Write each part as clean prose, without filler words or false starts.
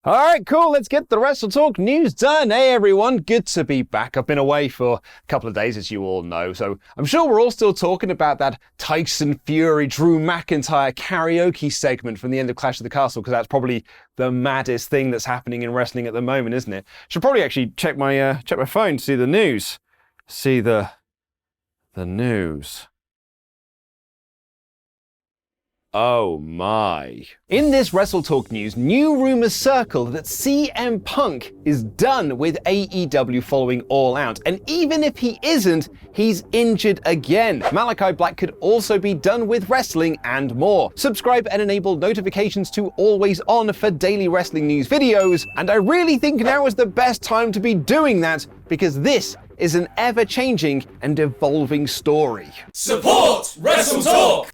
All right, cool. Let's get the WrestleTalk news done. Hey, everyone. Good to be back. I've been away for a couple of days, as you all know, so I'm sure we're all still talking about that Tyson Fury, Drew McIntyre karaoke segment from the end of Clash of the Castle, because that's probably the maddest thing that's happening in wrestling at the moment, isn't it? Should probably actually check my phone to see the news. See the news. Oh my. In this WrestleTalk news, new rumors circle that CM Punk is done with AEW following All Out. And even if he isn't, he's injured again. Malakai Black could also be done with wrestling and more. Subscribe and enable notifications to always on for daily wrestling news videos. And I really think now is the best time to be doing that, because this is an ever-changing and evolving story. Support WrestleTalk!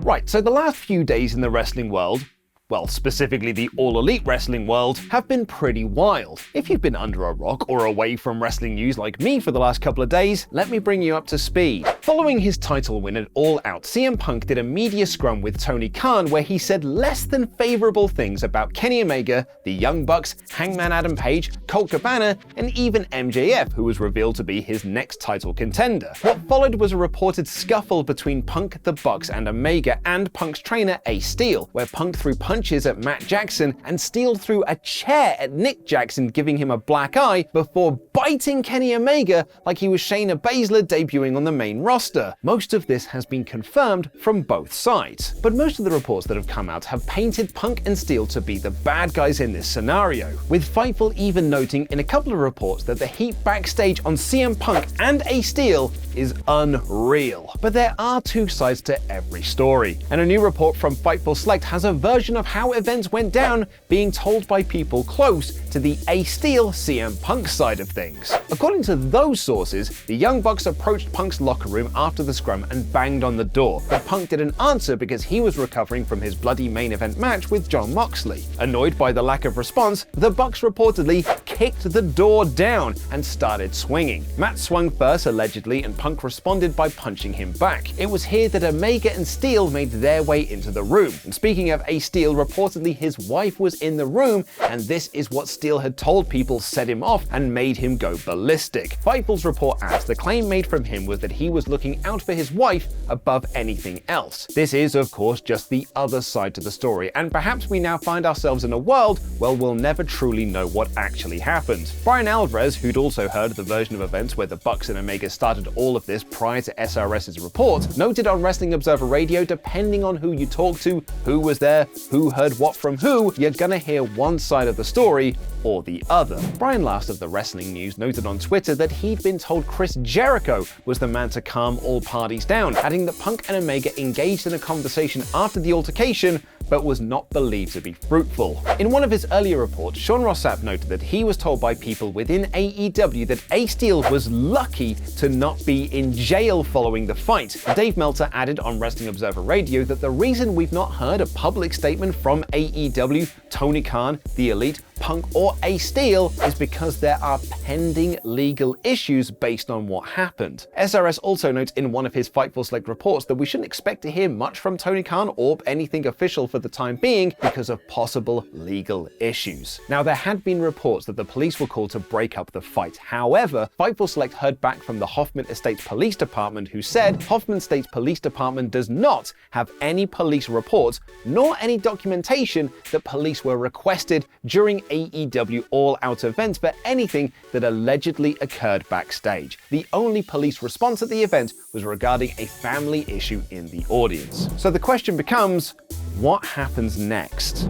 Right, so the last few days in the wrestling world, well, specifically the All Elite wrestling world, have been pretty wild. If you've been under a rock or away from wrestling news like me for the last couple of days, let me bring you up to speed. Following his title win at All Out, CM Punk did a media scrum with Tony Khan where he said less than favorable things about Kenny Omega, the Young Bucks, Hangman Adam Page, Colt Cabana, and even MJF, who was revealed to be his next title contender. What followed was a reported scuffle between Punk, the Bucks, and Omega, and Punk's trainer Ace Steel, where Punk threw punches at Matt Jackson and Steel threw a chair at Nick Jackson, giving him a black eye before biting Kenny Omega like he was Shayna Baszler debuting on the main roster. Most of this has been confirmed from both sides, but most of the reports that have come out have painted Punk and Steel to be the bad guys in this scenario, with Fightful even noting in a couple of reports that the heat backstage on CM Punk and Ace Steel is unreal. But there are two sides to every story, and a new report from Fightful Select has a version of how events went down being told by people close to the Ace Steel CM Punk side of things. According to those sources, the Young Bucks approached Punk's locker room after the scrum and banged on the door, but Punk didn't answer because he was recovering from his bloody main event match with Jon Moxley. Annoyed by the lack of response, the Bucks reportedly kicked the door down and started swinging. Matt swung first allegedly, and Punk responded by punching him back. It was here that Omega and Steel made their way into the room. And speaking of Ace Steel, reportedly his wife was in the room, and this is what Steel had told people set him off and made him go ballistic. Fightful's report adds the claim made from him was that he was looking out for his wife above anything else. This is, of course, just the other side to the story, and perhaps we now find ourselves in a world where we'll never truly know what actually happened. Brian Alvarez, who'd also heard the version of events where the Bucks and Omega started all of this prior to SRS's report, noted on Wrestling Observer Radio, depending on who you talk to, who was there, who heard what from who, you're gonna hear one side of the story or the other. Brian Last of the Wrestling News noted on Twitter that he'd been told Chris Jericho was the man to calm all parties down, adding that Punk and Omega engaged in a conversation after the altercation, but was not believed to be fruitful. In one of his earlier reports, Sean Ross Sapp noted that he was told by people within AEW that Ace Steel was lucky to not be in jail following the fight. Dave Meltzer added on Wrestling Observer Radio that the reason we've not heard a public statement from AEW, Tony Khan, The Elite, Punk, or Ace Steel is because there are pending legal issues based on what happened. SRS also notes in one of his Fightful Select reports that we shouldn't expect to hear much from Tony Khan or anything official for the time being because of possible legal issues. Now, there had been reports that the police were called to break up the fight. However, Fightful Select heard back from the Hoffman Estates Police Department, who said Hoffman Estates Police Department does not have any police reports nor any documentation that police were requested during AEW All Out events for anything that allegedly occurred backstage. The only police response at the event was regarding a family issue in the audience. So the question becomes, what happens next?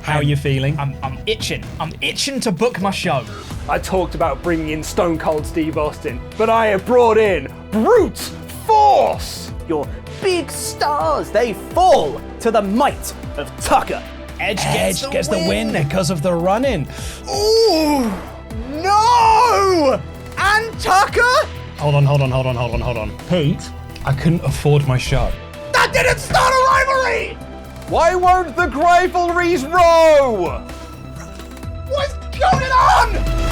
How are you feeling? I'm itching. I'm itching to book my show. I talked about bringing in Stone Cold Steve Austin, but I have brought in brute force! Your big stars, they fall to the might of Tucker. Edge gets the win because of the running. Ooh, no! And Tucker? Hold on. Pete, I couldn't afford my show. That didn't start a rivalry! Why won't the rivalries row? What's going on?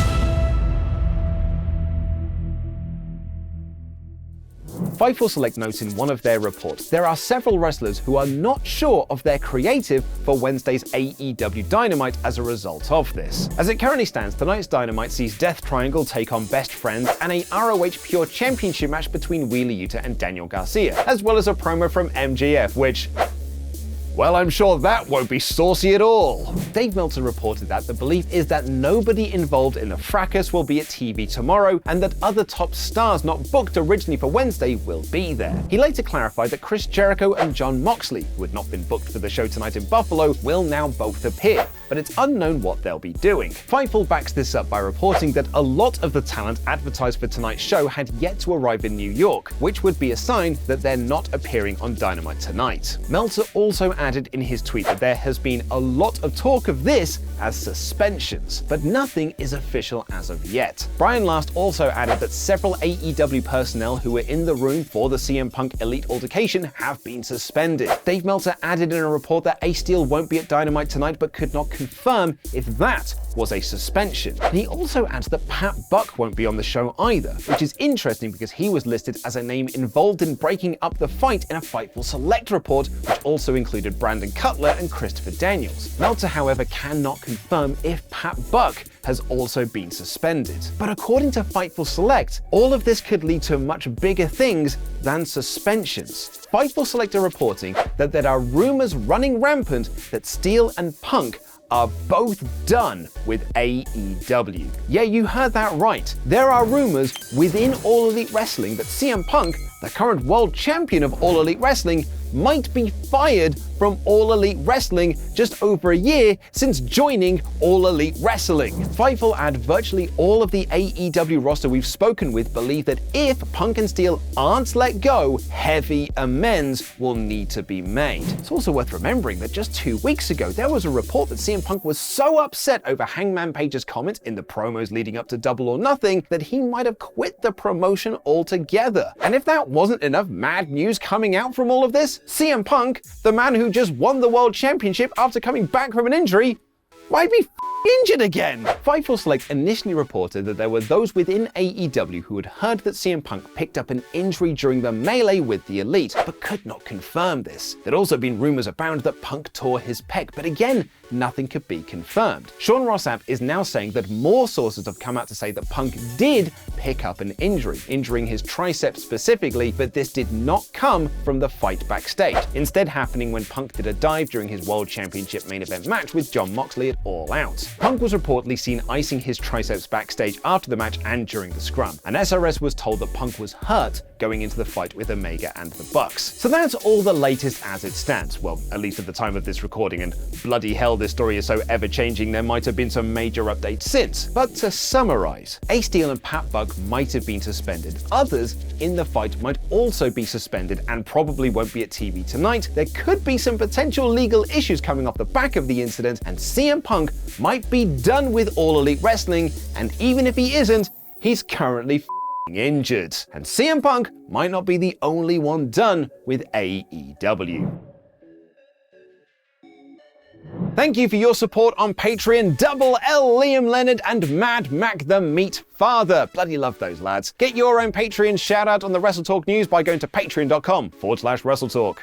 Fightful Select notes in one of their reports, there are several wrestlers who are not sure of their creative for Wednesday's AEW Dynamite as a result of this. As it currently stands, tonight's Dynamite sees Death Triangle take on Best Friends and a ROH Pure Championship match between Wheeler Yuta and Daniel Garcia, as well as a promo from MJF, which, well, I'm sure that won't be saucy at all. Dave Meltzer reported that the belief is that nobody involved in the fracas will be at TV tomorrow and that other top stars not booked originally for Wednesday will be there. He later clarified that Chris Jericho and Jon Moxley, who had not been booked for the show tonight in Buffalo, will now both appear, but it's unknown what they'll be doing. Fightful backs this up by reporting that a lot of the talent advertised for tonight's show had yet to arrive in New York, which would be a sign that they're not appearing on Dynamite tonight. Meltzer also added in his tweet that there has been a lot of talk of this as suspensions, but nothing is official as of yet. Brian Last also added that several AEW personnel who were in the room for the CM Punk Elite altercation have been suspended. Dave Meltzer added in a report that Ace Steel won't be at Dynamite tonight but could not confirm if that was a suspension. And he also adds that Pat Buck won't be on the show either, which is interesting because he was listed as a name involved in breaking up the fight in a Fightful Select report, which also included Brandon Cutler and Christopher Daniels. Meltzer, however, cannot confirm if Pat Buck has also been suspended. But according to Fightful Select, all of this could lead to much bigger things than suspensions. Fightful Select are reporting that there are rumors running rampant that Steel and Punk are both done with AEW. Yeah, you heard that right. There are rumors within All Elite Wrestling that CM Punk, the current world champion of All Elite Wrestling, might be fired from All Elite Wrestling just over a year since joining All Elite Wrestling. Fightful add virtually all of the AEW roster we've spoken with believe that if Punk and Steel aren't let go, heavy amends will need to be made. It's also worth remembering that just 2 weeks ago, there was a report that CM Punk was so upset over Hangman Page's comment in the promos leading up to Double or Nothing that he might have quit the promotion altogether. And if that wasn't enough mad news coming out from all of this, CM Punk, the man who just won the World Championship after coming back from an injury, might be injured again. Fightful Select initially reported that there were those within AEW who had heard that CM Punk picked up an injury during the melee with the Elite, but could not confirm this. There'd also been rumors abound that Punk tore his pec, but again, nothing could be confirmed. Sean Ross Sapp is now saying that more sources have come out to say that Punk did pick up an injury, injuring his tricep specifically, but this did not come from the fight backstage, instead happening when Punk did a dive during his World Championship main event match with Jon Moxley at All Out. Punk was reportedly seen icing his triceps backstage after the match and during the scrum, and SRS was told that Punk was hurt going into the fight with Omega and the Bucks. So that's all the latest as it stands, well, at least at the time of this recording, and bloody hell, this story is so ever-changing there might have been some major updates since. But to summarize, Ace Steel and Pat Buck might have been suspended. Others in the fight might also be suspended and probably won't be at TV tonight. There could be some potential legal issues coming off the back of the incident, and CM Punk might be done with All Elite Wrestling, and even if he isn't, he's currently injured. And CM Punk might not be the only one done with AEW. Thank you for your support on Patreon, Double L, Liam Leonard, and Mad Mac the Meat Father. Bloody love those lads. Get your own Patreon shout out on the WrestleTalk news by going to patreon.com/WrestleTalk.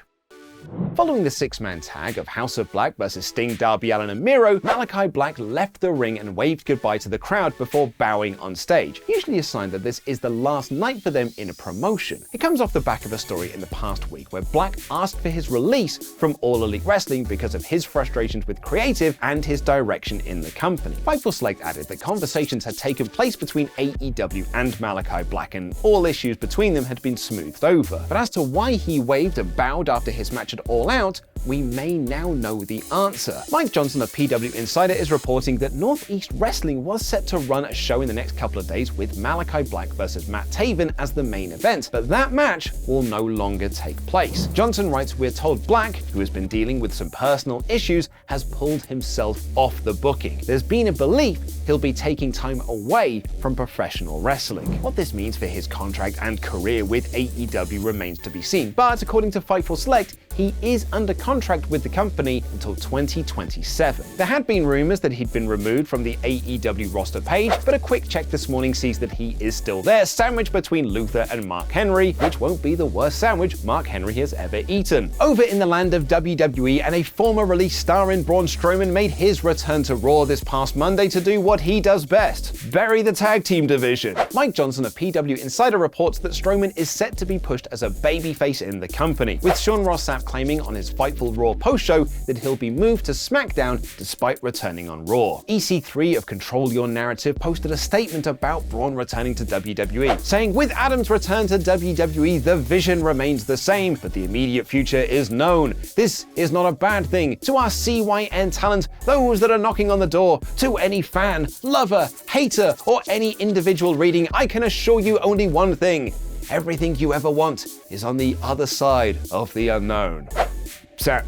Following the six-man tag of House of Black versus Sting, Darby Allin, and Miro, Malakai Black left the ring and waved goodbye to the crowd before bowing on stage, usually a sign that this is the last night for them in a promotion. It comes off the back of a story in the past week where Black asked for his release from All Elite Wrestling because of his frustrations with creative and his direction in the company. Fightful Select added that conversations had taken place between AEW and Malakai Black and all issues between them had been smoothed over. But as to why he waved and bowed after his match at All Out, we may now know the answer. Mike Johnson of PW Insider is reporting that Northeast Wrestling was set to run a show in the next couple of days with Malakai Black versus Matt Taven as the main event, but that match will no longer take place. Johnson writes, "We're told Black, who has been dealing with some personal issues, has pulled himself off the booking. There's been a belief he'll be taking time away from professional wrestling." What this means for his contract and career with AEW remains to be seen, but according to Fightful Select, he is under contract with the company until 2027. There had been rumors that he'd been removed from the AEW roster page, but a quick check this morning sees that he is still there, sandwiched between Luther and Mark Henry, which won't be the worst sandwich Mark Henry has ever eaten. Over in the land of WWE, and a former release star in Braun Strowman made his return to Raw this past Monday to do what he does best: bury the tag team division. Mike Johnson of PW Insider reports that Strowman is set to be pushed as a babyface in the company, with Sean Ross Sapp claiming on his Fightful Raw post-show that he'll be moved to SmackDown despite returning on Raw. EC3 of Control Your Narrative posted a statement about Braun returning to WWE, saying, "With Adam's return to WWE, the vision remains the same, but the immediate future is known. This is not a bad thing. To our CYN talent, those that are knocking on the door, to any fan, lover, hater, or any individual reading, I can assure you only one thing: everything you ever want is on the other side of the unknown."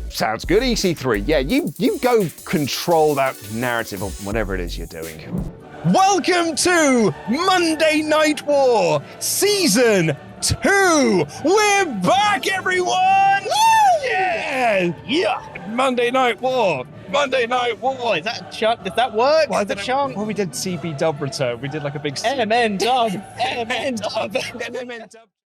Sounds good, EC3. Yeah, you go control that narrative or whatever it is you're doing. Welcome to Monday Night War Season 2. We're back, everyone! Woo! Yeah! Monday Night War. Monday Night War. Is that a chant? Does that work? Well, Is that a chant? When we did CB Dub return, we did like a big MN dub. MN dub. MN dub.